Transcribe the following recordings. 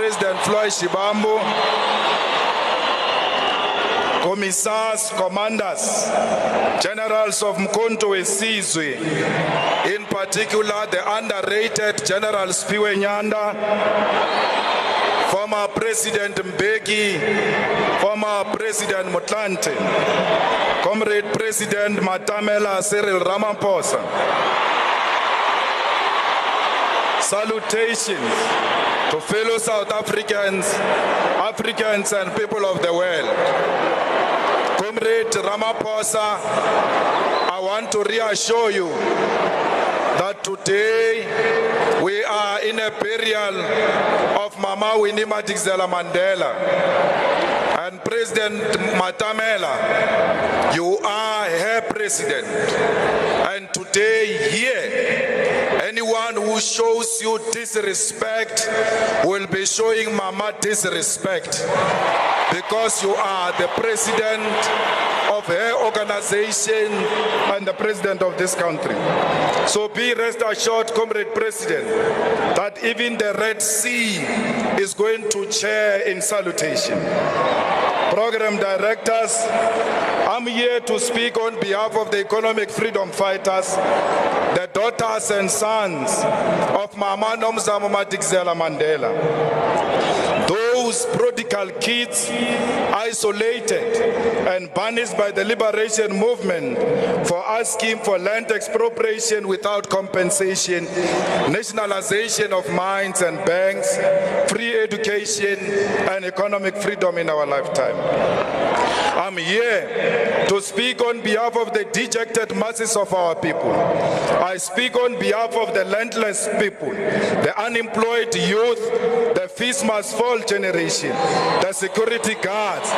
President Floyd Shibambu, Commissars, Commanders, Generals of Mkonto Wesizwe, in particular the underrated General Spiwe Nyanda, former President Mbeki, former President Motlanthe, Comrade President Matamela Cyril Ramaphosa. Salutations to fellow South Africans and people of the world. Comrade Ramaphosa, I want to reassure you that today we are in a burial of Mama Winnie Madikizela Mandela. And President Matamela, you are her president. And today here, anyone who shows you disrespect will be showing Mama disrespect, because you are the president of her organization and the president of this country. So be rest assured, Comrade President, that even the Red Sea is going to cheer in salutation. Program directors, I'm here to speak on behalf of the economic freedom fighters, the daughters and sons of Mama Nomzamo Madikizela Mandela. Those prodigal kids isolated and banished by the liberation movement for asking for land expropriation without compensation, nationalization of mines and banks, free education and economic freedom in our lifetime. I'm here to speak on behalf of the dejected masses of our people. I speak on behalf of the landless people, the unemployed youth, the feast must fall generation, the security guards,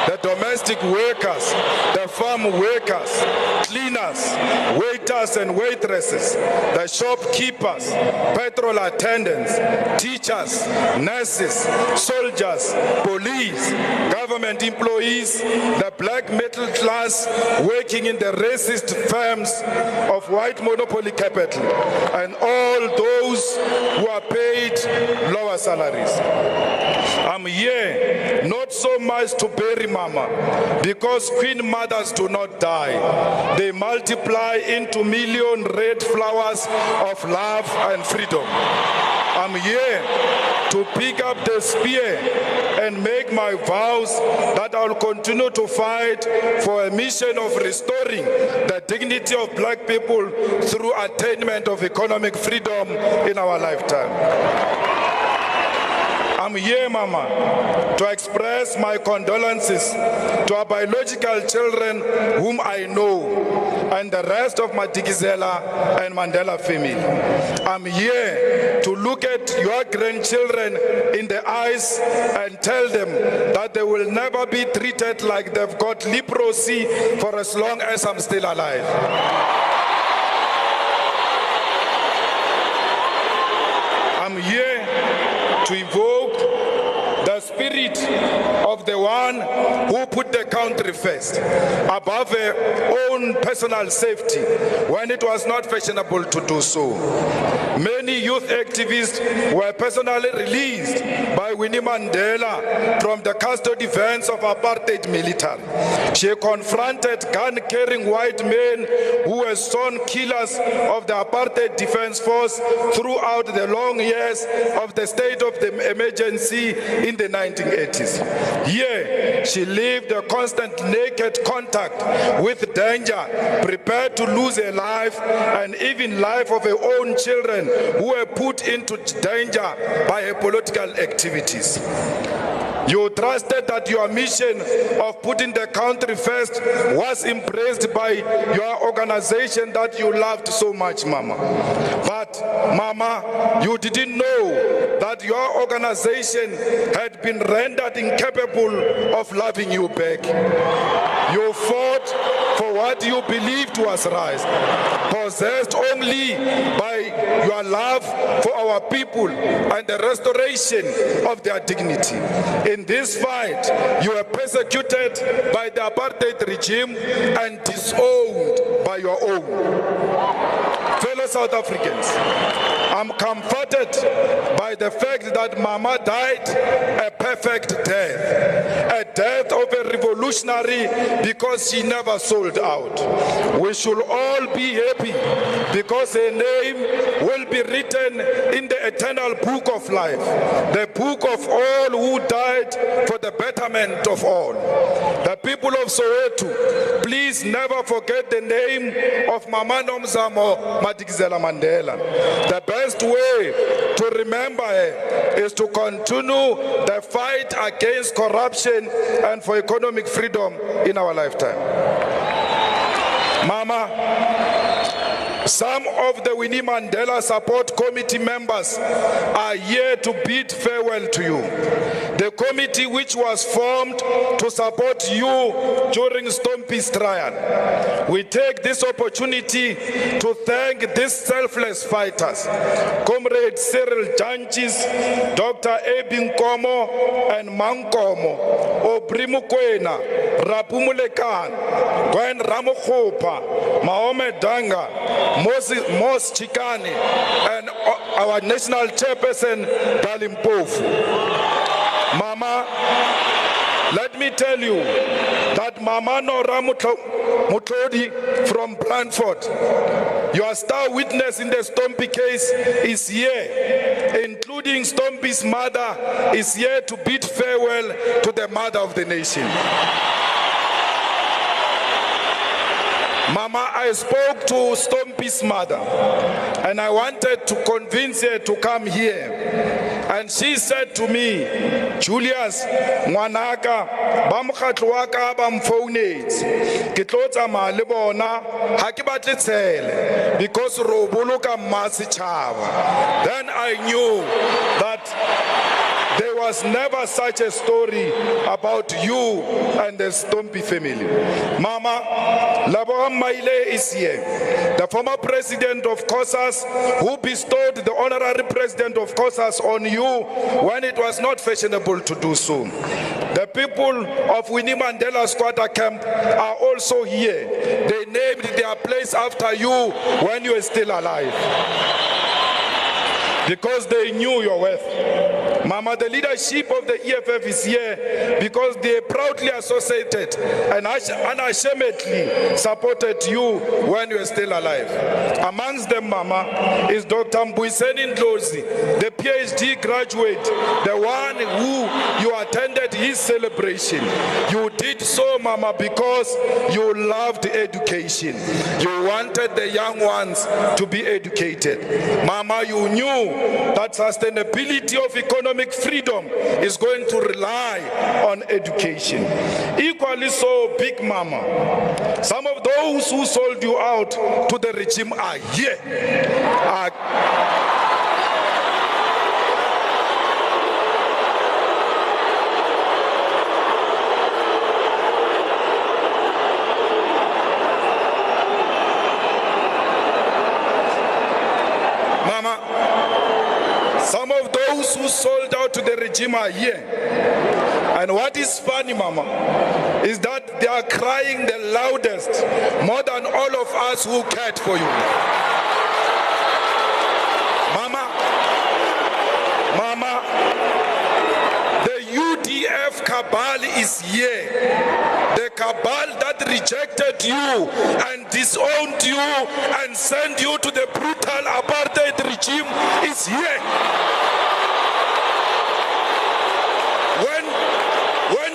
the domestic workers, the farm workers, cleaners, waiters and waitresses, the shopkeepers, petrol attendants, teachers, nurses, soldiers, police, government employees, the black middle class working in the racist firms of white monopoly capital, and all those who are paid lower salaries. I'm here not so much to bury Mama, because Queen Mothers do not die. They multiply into million red flowers of love and freedom. I'm here to pick up the spear and make my vows that I'll continue to fight for a mission of restoring the dignity of black people through attainment of economic freedom in our lifetime. I'm here, Mama, to express my condolences to our biological children whom I know and the rest of Madikizela and Mandela family. I'm here to look at your grandchildren in the eyes and tell them that they will never be treated like they've got leprosy for as long as I'm still alive. I'm here to evoke the spirit of the one who put the country first, above her own personal safety, when it was not fashionable to do so. Many youth activists were personally released by Winnie Mandela from the custody vans of apartheid military. She confronted gun-carrying white men who were sworn killers of the apartheid defense force throughout the long years of the state of the emergency in the 1980s. Here, she lived a constant naked contact with danger, prepared to lose her life and even life of her own children who were put into danger by her political activities. You trusted that your mission of putting the country first was embraced by your organization that you loved so much, Mama. But, Mama, you didn't know that your organization had been rendered incapable of loving you back. You fought for what you believed was right, possessed only by your love for our people and the restoration of their dignity. In this fight, you were persecuted by the apartheid regime and disowned by your own. Fellow South Africans, I'm comforted by the fact that Mama died a perfect death, a death of a revolutionary because she never sold out. We should all be happy because her name will be written in the eternal book of life, the book of all who died for the betterment of all. The people of Soweto, please never forget the name of Mama Nomzamo Madikizela Mandela. The best way to remember her is to continue the fight against corruption and for economic freedom in our lifetime. Mama, some of the Winnie Mandela Support Committee members are here to bid farewell to you. The committee which was formed to support you during Stompie's trial. We take this opportunity to thank these selfless fighters, Comrade Cyril Janchis, Dr. Ebin Komo and Mankomo, Obrimukwena, Rapumulekan, Gwen Ramokhopa, Mahomet Danga, Mos Chikani, and our national chairperson, Dalimpofu. Mama, let me tell you that Mama Nora Mutlodi from Blandford, your star witness in the Stompie case, is here, including Stompie's mother, is here to bid farewell to the mother of the nation. Mama, I spoke to Stompie's mother and I wanted to convince her to come here. And she said to me, Julius, Mwanaka, Bamkhatlo waka bamphonate. Ke tlo tsamaya le bona, ha ke batle tshele because ro boloka masitjhaba. Then I knew that there was never such a story about you and the Stompie family. Mama, Labo Maile is here, the former president of COSAS, who bestowed the honorary president of COSAS on you when it was not fashionable to do so. The people of Winnie Mandela Squatter Camp are also here. They named their place after you when you were still alive, because they knew your worth. Mama, the leadership of the EFF is here because they proudly associated and unashamedly supported you when you were still alive. Amongst them, Mama, is Dr. Mbuyiseni Ndlozi, the PhD graduate, the one who you attended his celebration. You did so, Mama, because you loved education. You wanted the young ones to be educated. Mama, you knew that sustainability of economic freedom is going to rely on education. Equally so, Big Mama, some of those who sold you out to the regime are here. Some of those who sold out to the regime are here. And what is funny, Mama, is that they are crying the loudest, more than all of us who cared for you. Mama, the UDF cabal is here. The cabal that rejected you and disowned you and sent you to the brutal apartheid regime is here. When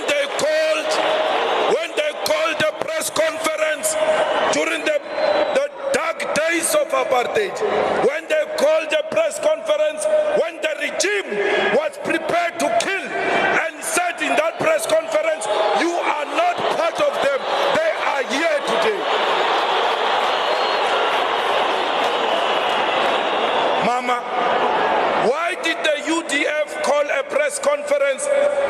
they called the press conference during the dark days of apartheid, when they called the press conference, when the regime was prepared to kill and said in that press conference, you are not part of them, they are here today. Mama, why did the UDF call a press conference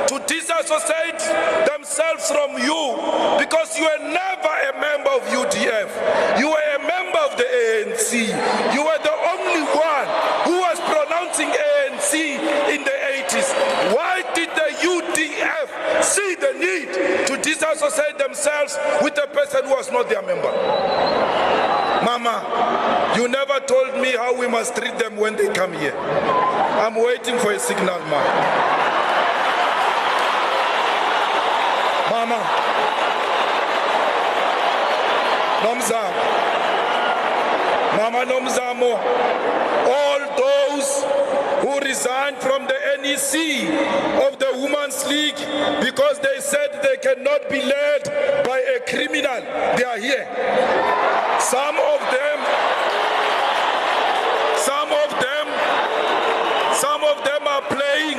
to disassociate themselves from you? Because you were never a member of UDF. You were a member of the ANC. You were the only one who was pronouncing ANC in the 80s. Why did the UDF see the need to disassociate themselves with a person who was not their member? Mama, you never told me how we must treat them when they come here. I'm waiting for a signal, ma. Mama. Nomzamo. Mama Nomzamo. All those who resigned from the NEC of the Women's League because they said they cannot be led by a criminal, they are here. Some of them are playing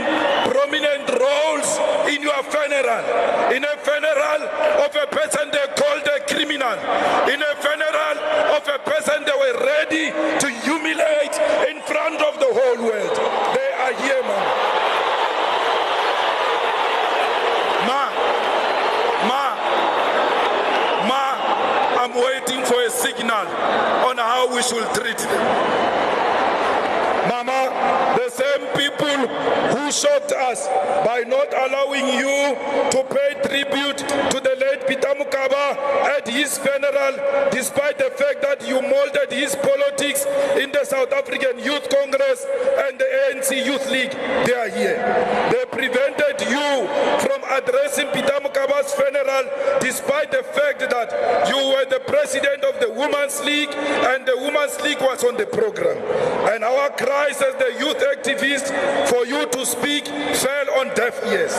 prominent roles in your funeral. In a funeral of a person they called a criminal. In a funeral of a person they were ready to humiliate in front of the whole world. They are here, I'm waiting for a signal on how we should treat them. Mama, the same people who shocked us by not allowing you to pay tribute to the late Peter Mokaba at his funeral, despite the fact that you molded his politics in the South African Youth Congress and the ANC Youth League, they are here. They prevented you from addressing Peter Mokaba's funeral, despite the fact that you were the president of the Women's League and the Women's League was on the program. And our cries as the youth activists for you to speak fell on deaf ears.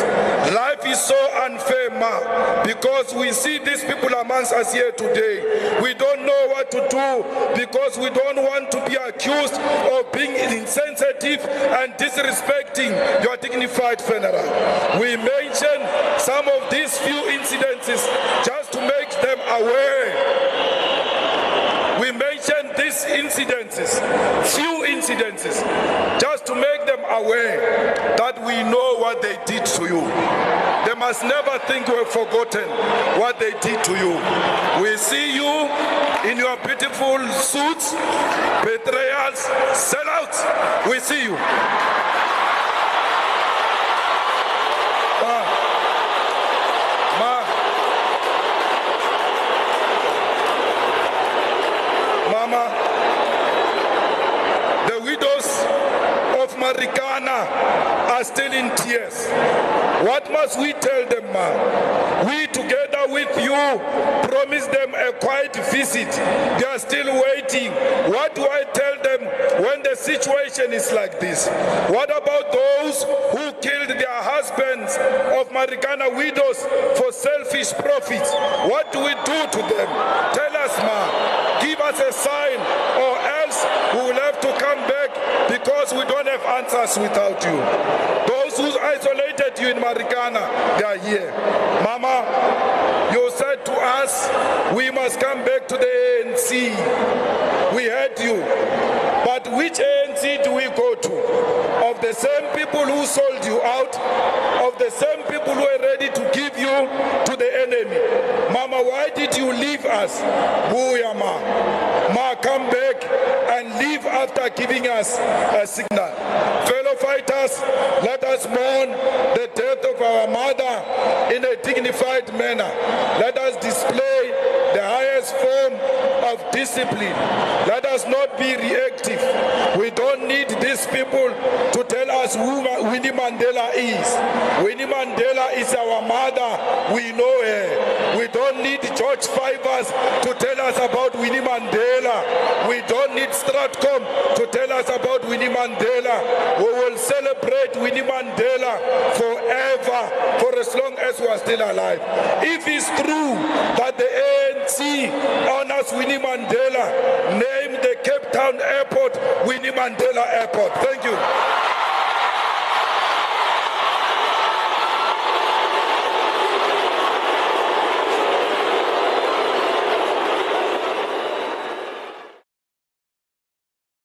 Life is so unfair, ma, because we see these people amongst us here today. We don't know what to do because we don't want to be accused of being insensitive and disrespecting your dignified funeral. We mention some of these few incidences just to make them aware. We mention these incidences, few incidences, just to make them aware that we know what they did to you. They must never think we've forgotten what they did to you. We see you in your beautiful suits, betrayals, sellouts. We see you. Mama, the widows of Marikana are still in tears. What must we tell them, ma? We, together with you, promised them a quiet visit. They are still waiting. What do I tell them when the situation is like this? What about those who killed their husbands of Marikana widows for selfish profits? What do we do to them? Tell us, ma. Give us a sign, or else we will have to come back because we don't have answers without you. Those who isolated you in Marikana, they are here. Mama, you said to us, we must come back to the ANC. We heard you. But which ANC do we go to? Of the same people who sold you out, of the same people who are ready to give you to the enemy. Mama, why did you leave us? Booyah, ma. Ma, come back and leave after giving us a signal. Fellow fighters, let us mourn the death of our mother in a dignified manner. Let us display the highest form of discipline. Let us not be reactive. We don't need these people to tell us who Winnie Mandela is. Winnie Mandela is our mother. We know her. We don't need George Fivers to tell us about Winnie Mandela. We don't need Stratcom to tell us about Winnie Mandela. We will celebrate Winnie Mandela forever, for as long as we are still alive. If it's true that the ANC honors Winnie Mandela, name the Cape Town airport Winnie Mandela Airport. Thank you.